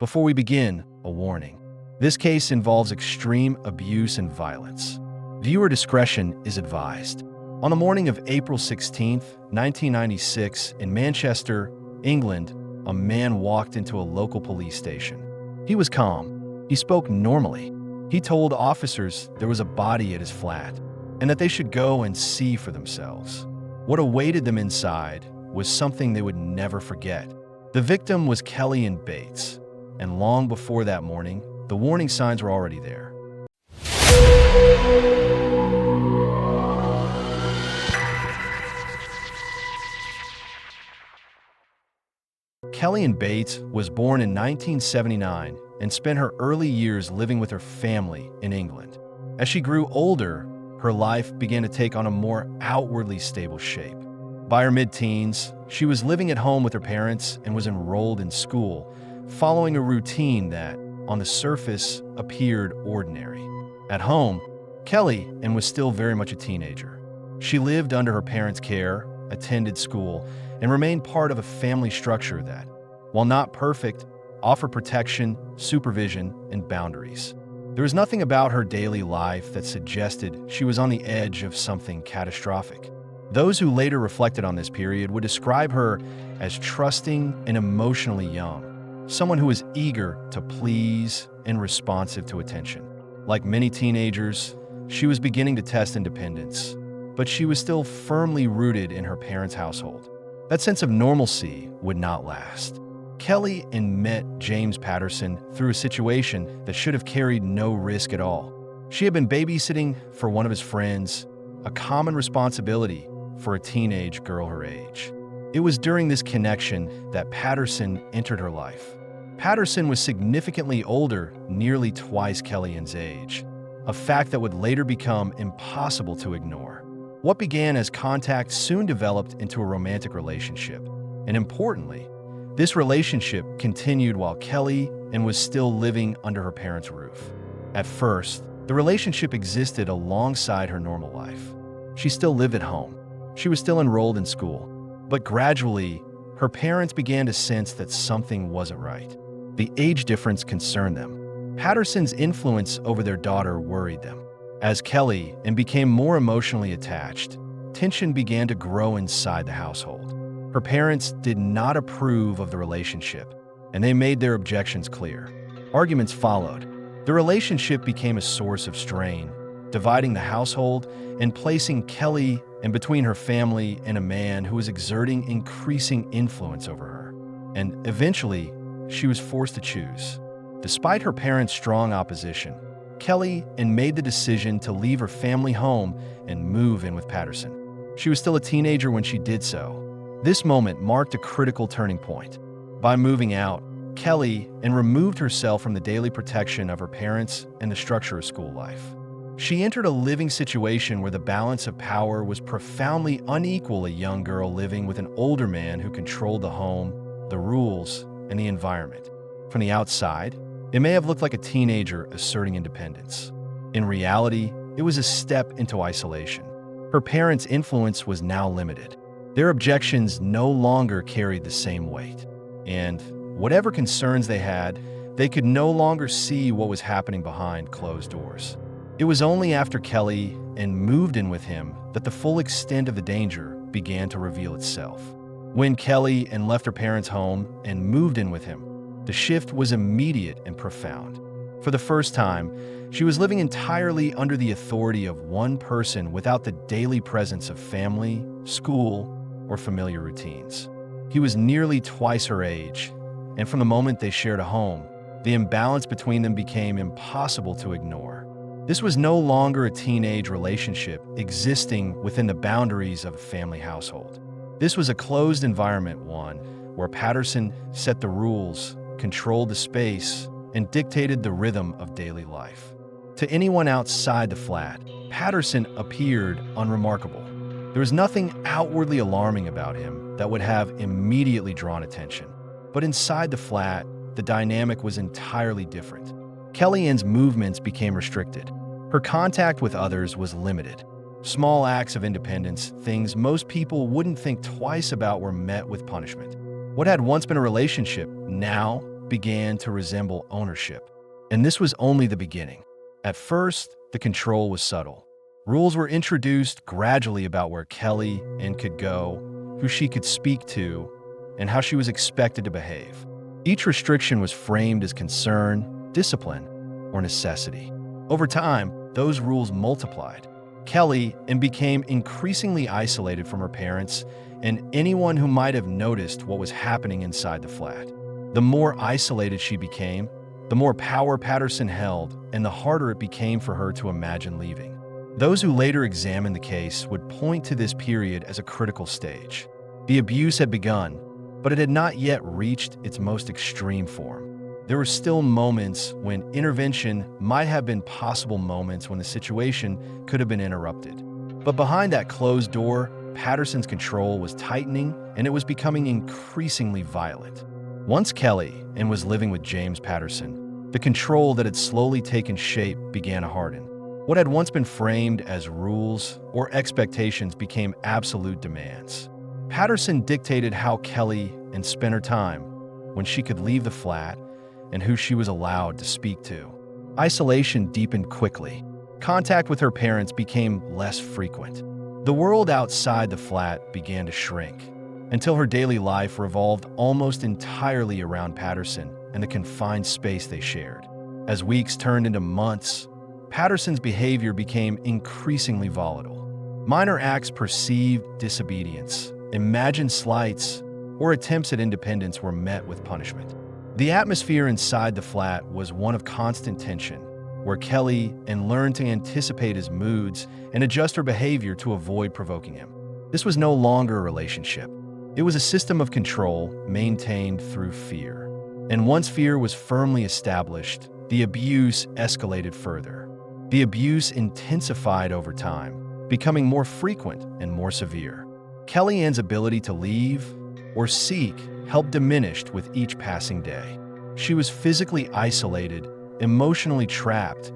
Before we begin, a warning. This case involves extreme abuse and violence. Viewer discretion is advised. On the morning of April 16, 1996, in Manchester, England, a man walked into a local police station. He was calm. He spoke normally. He told officers there was a body at his flat and that they should go and see for themselves. What awaited them inside was something they would never forget. The victim was Kelly and Bates, and long before that morning, the warning signs were already there. Kelly Ann Bates was born in 1979 and spent her early years living with her family in England. As she grew older, her life began to take on a more outwardly stable shape. By her mid-teens, she was living at home with her parents and was enrolled in school, following a routine that, on the surface, appeared ordinary. At home, Kelly Ann was still very much a teenager. She lived under her parents' care, attended school, and remained part of a family structure that, while not perfect, offered protection, supervision, and boundaries. There was nothing about her daily life that suggested she was on the edge of something catastrophic. Those who later reflected on this period would describe her as trusting and emotionally young, someone who was eager to please and responsive to attention. Like many teenagers, she was beginning to test independence, but she was still firmly rooted in her parents' household. That sense of normalcy would not last. Kelly Ann met James Patterson through a situation that should have carried no risk at all. She had been babysitting for one of his friends, a common responsibility for a teenage girl her age. It was during this connection that Patterson entered her life. Patterson was significantly older, nearly twice Kelly Ann's age, a fact that would later become impossible to ignore. What began as contact soon developed into a romantic relationship, and importantly, this relationship continued while Kelly Ann was still living under her parents' roof. At first, the relationship existed alongside her normal life. She still lived at home. She was still enrolled in school. But gradually, her parents began to sense that something wasn't right. The age difference concerned them. Patterson's influence over their daughter worried them. As Kelly Ann became more emotionally attached, tension began to grow inside the household. Her parents did not approve of the relationship, and they made their objections clear. Arguments followed. The relationship became a source of strain, dividing the household and placing Kelly Ann between her family and a man who was exerting increasing influence over her. And eventually, she was forced to choose. Despite her parents' strong opposition, Kelly Ann made the decision to leave her family home and move in with Patterson. She was still a teenager when she did so. This moment marked a critical turning point. By moving out, Kelly Ann removed herself from the daily protection of her parents and the structure of school life. She entered a living situation where the balance of power was profoundly unequal, a young girl living with an older man who controlled the home, the rules, and the environment. From the outside, it may have looked like a teenager asserting independence. In reality, it was a step into isolation. Her parents' influence was now limited. Their objections no longer carried the same weight. And whatever concerns they had, they could no longer see what was happening behind closed doors. It was only after Kelly Ann moved in with him that the full extent of the danger began to reveal itself. When Kelly Ann left her parents' home and moved in with him, the shift was immediate and profound. For the first time, she was living entirely under the authority of one person without the daily presence of family, school, or familiar routines. He was nearly twice her age, and from the moment they shared a home, the imbalance between them became impossible to ignore. This was no longer a teenage relationship existing within the boundaries of a family household. This was a closed environment, one where Patterson set the rules, controlled the space, and dictated the rhythm of daily life. To anyone outside the flat, Patterson appeared unremarkable. There was nothing outwardly alarming about him that would have immediately drawn attention. But inside the flat, the dynamic was entirely different. Kelly Ann's movements became restricted. Her contact with others was limited. Small acts of independence, things most people wouldn't think twice about, were met with punishment. What had once been a relationship now began to resemble ownership. And this was only the beginning. At first, the control was subtle. Rules were introduced gradually about where Kelly could go, who she could speak to, and how she was expected to behave. Each restriction was framed as concern, discipline, or necessity. Over time, those rules multiplied. Kelly became increasingly isolated from her parents and anyone who might have noticed what was happening inside the flat. The more isolated she became, the more power Patterson held, and the harder it became for her to imagine leaving. Those who later examined the case would point to this period as a critical stage. The abuse had begun, but it had not yet reached its most extreme form. There were still moments when intervention might have been possible, moments when the situation could have been interrupted. But behind that closed door, Patterson's control was tightening, and it was becoming increasingly violent. Once Kelly was living with James Patterson, the control that had slowly taken shape began to harden. What had once been framed as rules or expectations became absolute demands. Patterson dictated how Kelly spent her time, when she could leave the flat, and who she was allowed to speak to. Isolation deepened quickly. Contact with her parents became less frequent. The world outside the flat began to shrink, until her daily life revolved almost entirely around Patterson and the confined space they shared. As weeks turned into months, Patterson's behavior became increasingly volatile. Minor acts, perceived disobedience, imagined slights, or attempts at independence were met with punishment. The atmosphere inside the flat was one of constant tension, where Kelly learned to anticipate his moods and adjust her behavior to avoid provoking him. This was no longer a relationship. It was a system of control maintained through fear. And once fear was firmly established, the abuse escalated further. The abuse intensified over time, becoming more frequent and more severe. Kellyanne's ability to leave or seek help diminished with each passing day. She was physically isolated, emotionally trapped,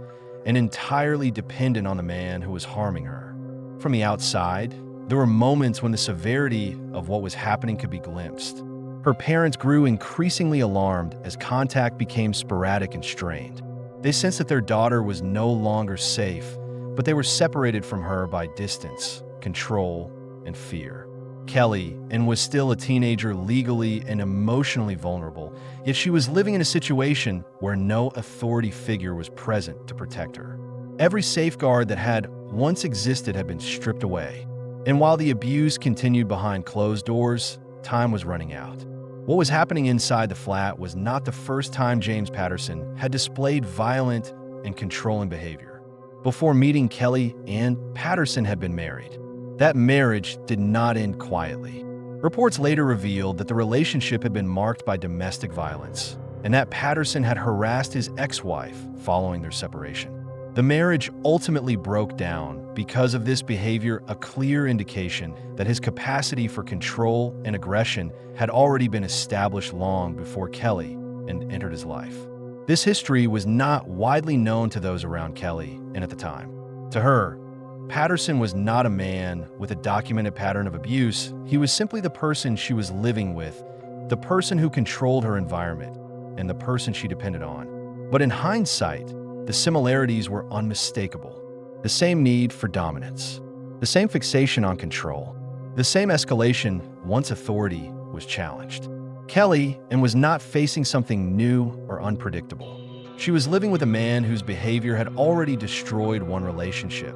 and entirely dependent on the man who was harming her. From the outside, there were moments when the severity of what was happening could be glimpsed. Her parents grew increasingly alarmed as contact became sporadic and strained. They sensed that their daughter was no longer safe, but they were separated from her by distance, control, and fear. Kelly was still a teenager, legally and emotionally vulnerable, yet she was living in a situation where no authority figure was present to protect her. Every safeguard that had once existed had been stripped away. And while the abuse continued behind closed doors, time was running out. What was happening inside the flat was not the first time James Patterson had displayed violent and controlling behavior. Before meeting Kelly, Patterson had been married. That marriage did not end quietly. Reports later revealed that the relationship had been marked by domestic violence, and that Patterson had harassed his ex-wife following their separation. The marriage ultimately broke down because of this behavior, a clear indication that his capacity for control and aggression had already been established long before Kelly entered his life. This history was not widely known to those around Kelly at the time. To her, Patterson was not a man with a documented pattern of abuse. He was simply the person she was living with, the person who controlled her environment, and the person she depended on. But in hindsight, the similarities were unmistakable. The same need for dominance, the same fixation on control, the same escalation once authority was challenged. Kelly was not facing something new or unpredictable. She was living with a man whose behavior had already destroyed one relationship,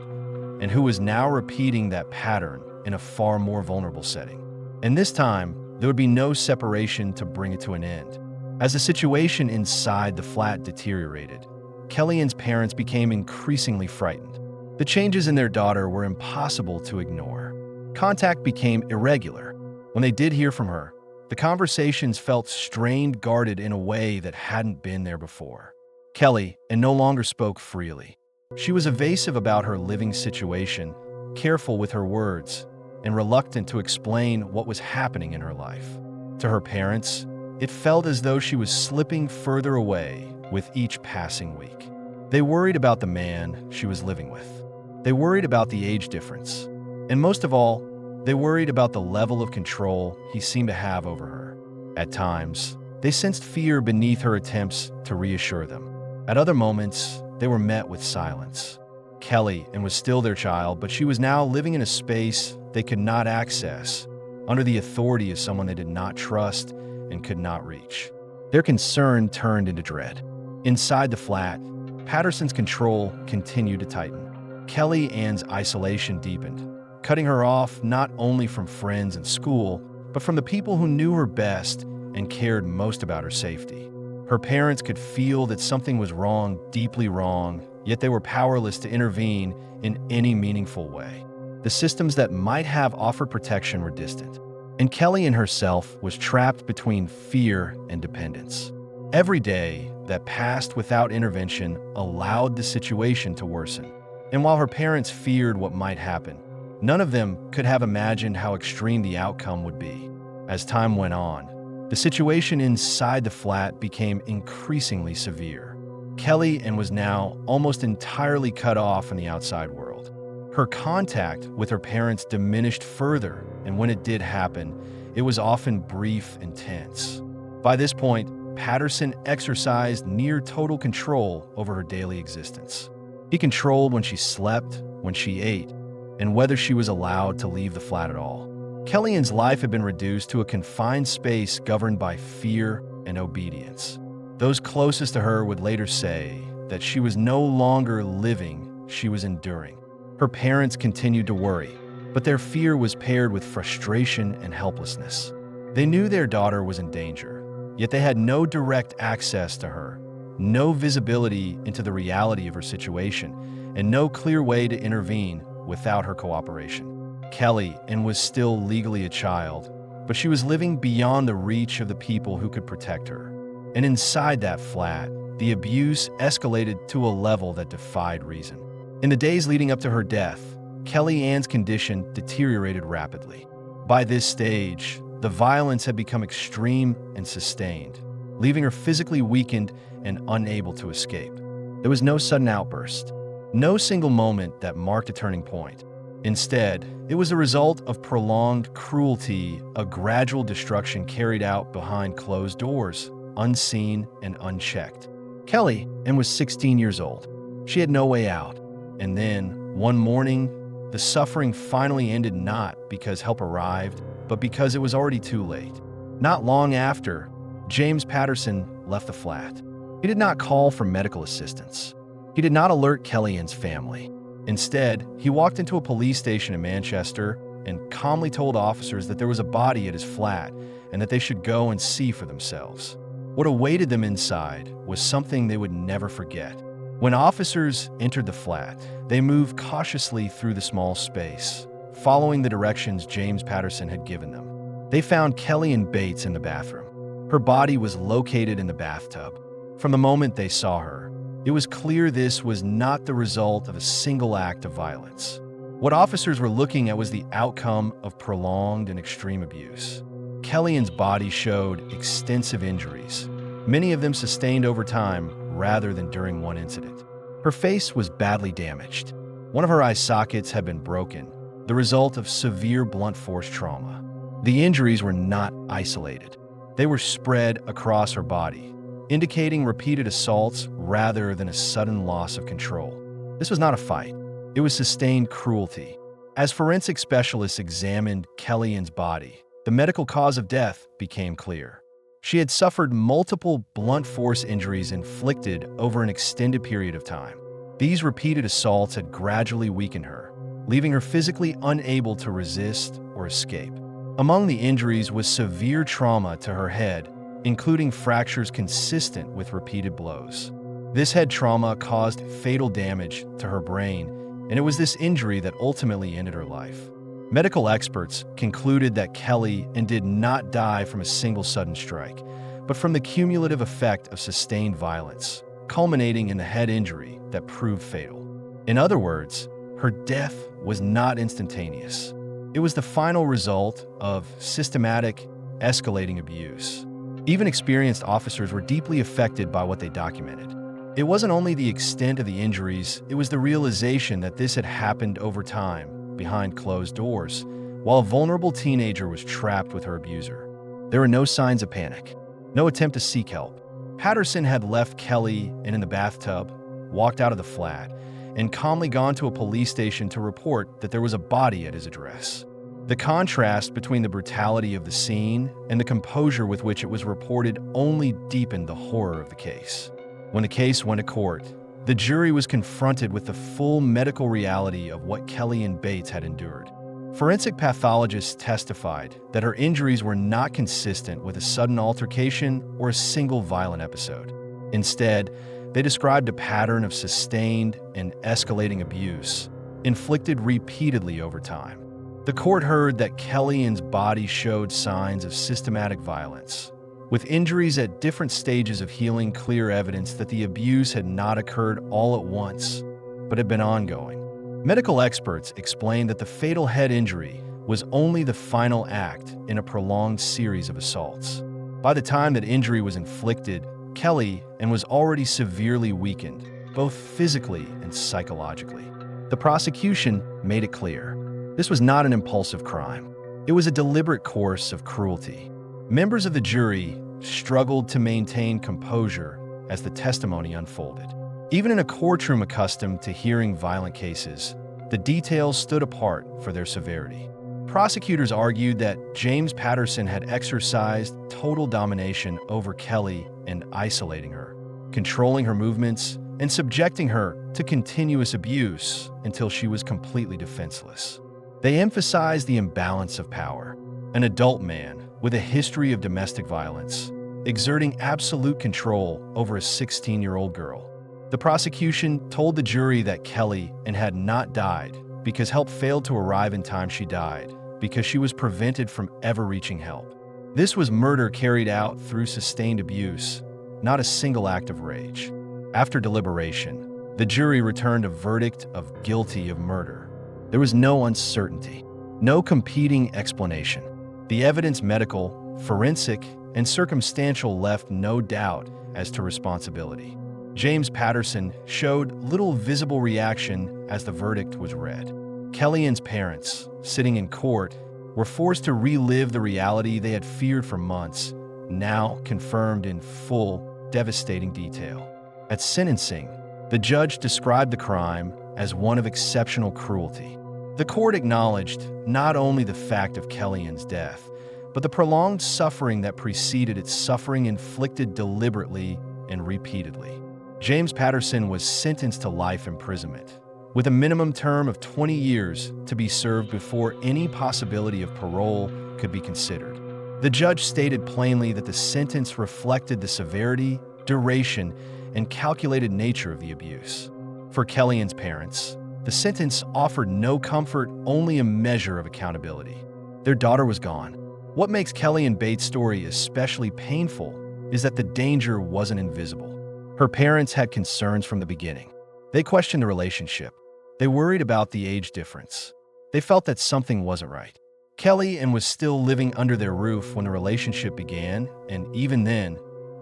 and who was now repeating that pattern in a far more vulnerable setting. And this time, there would be no separation to bring it to an end. As the situation inside the flat deteriorated, Kellyanne's parents became increasingly frightened. The changes in their daughter were impossible to ignore. Contact became irregular. When they did hear from her, the conversations felt strained, guarded in a way that hadn't been there before. Kelly no longer spoke freely. She was evasive about her living situation, careful with her words, and reluctant to explain what was happening in her life. To her parents, it felt as though she was slipping further away with each passing week. They worried about the man she was living with. They worried about the age difference. And most of all, they worried about the level of control he seemed to have over her. At times, They sensed fear beneath her attempts to reassure them. At other moments, they were met with silence. Kelly was still their child, but she was now living in a space they could not access, under the authority of someone they did not trust and could not reach. Their concern turned into dread. Inside the flat, Patterson's control continued to tighten. Kelly Ann's isolation deepened, cutting her off not only from friends and school, but from the people who knew her best and cared most about her safety. Her parents could feel that something was wrong, deeply wrong, yet they were powerless to intervene in any meaningful way. The systems that might have offered protection were distant, and Kelly herself was trapped between fear and dependence. Every day that passed without intervention allowed the situation to worsen. And while her parents feared what might happen, none of them could have imagined how extreme the outcome would be. As time went on, the situation inside the flat became increasingly severe. Kelly was now almost entirely cut off from the outside world. Her contact with her parents diminished further, and when it did happen, it was often brief and tense. By this point, Patterson exercised near total control over her daily existence. He controlled when she slept, when she ate, and whether she was allowed to leave the flat at all. Kellyan's life had been reduced to a confined space governed by fear and obedience. Those closest to her would later say that she was no longer living, she was enduring. Her parents continued to worry, but their fear was paired with frustration and helplessness. They knew their daughter was in danger, yet they had no direct access to her, no visibility into the reality of her situation, and no clear way to intervene without her cooperation. Kelly was still legally a child, but she was living beyond the reach of the people who could protect her. And inside that flat, the abuse escalated to a level that defied reason. In the days leading up to her death, Kelly Ann's condition deteriorated rapidly. By this stage, the violence had become extreme and sustained, leaving her physically weakened and unable to escape. There was no sudden outburst, no single moment that marked a turning point. Instead, it was a result of prolonged cruelty, a gradual destruction carried out behind closed doors, unseen and unchecked. Kelly was 16 years old. She had no way out. And then, one morning, the suffering finally ended not because help arrived, but because it was already too late. Not long after, James Patterson left the flat. He did not call for medical assistance. He did not alert Kellyan's family. Instead, he walked into a police station in Manchester and calmly told officers that there was a body at his flat and that they should go and see for themselves. What awaited them inside was something they would never forget. When officers entered the flat, they moved cautiously through the small space, following the directions James Patterson had given them. They found Kellyann Bates in the bathroom. Her body was located in the bathtub. From the moment they saw her, it was clear this was not the result of a single act of violence. What officers were looking at was the outcome of prolonged and extreme abuse. Kellyan's body showed extensive injuries, many of them sustained over time rather than during one incident. Her face was badly damaged. One of her eye sockets had been broken, the result of severe blunt force trauma. The injuries were not isolated. They were spread across her body, indicating repeated assaults rather than a sudden loss of control. This was not a fight. It was sustained cruelty. As forensic specialists examined Kellyan's body, the medical cause of death became clear. She had suffered multiple blunt force injuries inflicted over an extended period of time. These repeated assaults had gradually weakened her, leaving her physically unable to resist or escape. Among the injuries was severe trauma to her head, including fractures consistent with repeated blows. This head trauma caused fatal damage to her brain, and it was this injury that ultimately ended her life. Medical experts concluded that Kelly did not die from a single sudden strike, but from the cumulative effect of sustained violence, culminating in the head injury that proved fatal. In other words, her death was not instantaneous. It was the final result of systematic, escalating abuse. Even experienced officers were deeply affected by what they documented. It wasn't only the extent of the injuries, it was the realization that this had happened over time, behind closed doors, while a vulnerable teenager was trapped with her abuser. There were no signs of panic. No attempt to seek help. Patterson had left Kelly in the bathtub, walked out of the flat, and calmly gone to a police station to report that there was a body at his address. The contrast between the brutality of the scene and the composure with which it was reported only deepened the horror of the case. When the case went to court, the jury was confronted with the full medical reality of what Kellyanne Bates had endured. Forensic pathologists testified that her injuries were not consistent with a sudden altercation or a single violent episode. Instead, they described a pattern of sustained and escalating abuse, inflicted repeatedly over time. The court heard that Kellyanne's body showed signs of systematic violence, with injuries at different stages of healing clear evidence that the abuse had not occurred all at once, but had been ongoing. Medical experts explained that the fatal head injury was only the final act in a prolonged series of assaults. By the time that injury was inflicted, Kellyanne was already severely weakened, both physically and psychologically. The prosecution made it clear this was not an impulsive crime. It was a deliberate course of cruelty. Members of the jury struggled to maintain composure as the testimony unfolded. Even in a courtroom accustomed to hearing violent cases, the details stood apart for their severity. Prosecutors argued that James Patterson had exercised total domination over Kelly and isolating her, controlling her movements, and subjecting her to continuous abuse until she was completely defenseless. They emphasized the imbalance of power. An adult man with a history of domestic violence, exerting absolute control over a 16-year-old girl. The prosecution told the jury that Kellyanne had not died because help failed to arrive in time. She died because she was prevented from ever reaching help. This was murder carried out through sustained abuse, not a single act of rage. After deliberation, the jury returned a verdict of guilty of murder. There was no uncertainty, no competing explanation. The evidence, medical, forensic, and circumstantial, left no doubt as to responsibility. James Patterson showed little visible reaction as the verdict was read. Kellyanne's parents, sitting in court, were forced to relive the reality they had feared for months, now confirmed in full, devastating detail. At sentencing, the judge described the crime as one of exceptional cruelty. The court acknowledged not only the fact of Kellyanne's death, but the prolonged suffering that preceded its suffering inflicted deliberately and repeatedly. James Patterson was sentenced to life imprisonment, with a minimum term of 20 years to be served before any possibility of parole could be considered. The judge stated plainly that the sentence reflected the severity, duration, and calculated nature of the abuse. For Kellyanne's parents, the sentence offered no comfort, only a measure of accountability. Their daughter was gone. What makes Kellyanne Bates' story especially painful is that the danger wasn't invisible. Her parents had concerns from the beginning. They questioned the relationship. They worried about the age difference. They felt that something wasn't right. Kellyanne was still living under their roof when the relationship began, and even then,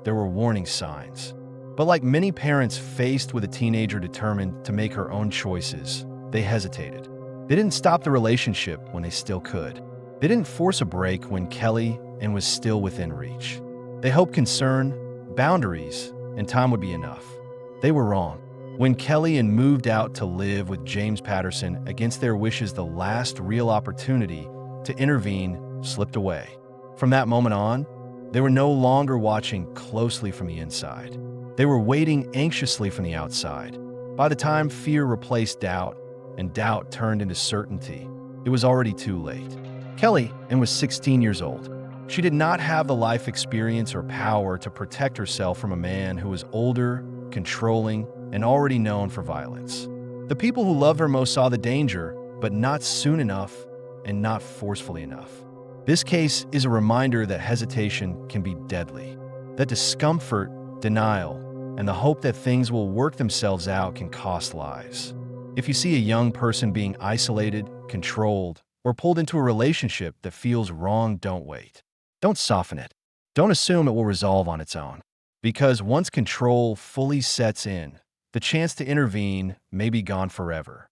there were warning signs. But like many parents faced with a teenager determined to make her own choices, they hesitated. They didn't stop the relationship when they still could. They didn't force a break when Kellyanne was still within reach. They hoped concern, boundaries, and time would be enough. They were wrong. When Kellyanne moved out to live with James Patterson against their wishes, the last real opportunity to intervene slipped away. From that moment on, they were no longer watching closely from the inside. They were waiting anxiously from the outside. By the time fear replaced doubt and doubt turned into certainty, it was already too late. Kellyanne was 16 years old. She did not have the life experience or power to protect herself from a man who was older, controlling, and already known for violence. The people who loved her most saw the danger, but not soon enough and not forcefully enough. This case is a reminder that hesitation can be deadly, that discomfort, denial, and the hope that things will work themselves out can cost lives. If you see a young person being isolated, controlled, or pulled into a relationship that feels wrong, don't wait. Don't soften it. Don't assume it will resolve on its own. Because once control fully sets in, the chance to intervene may be gone forever.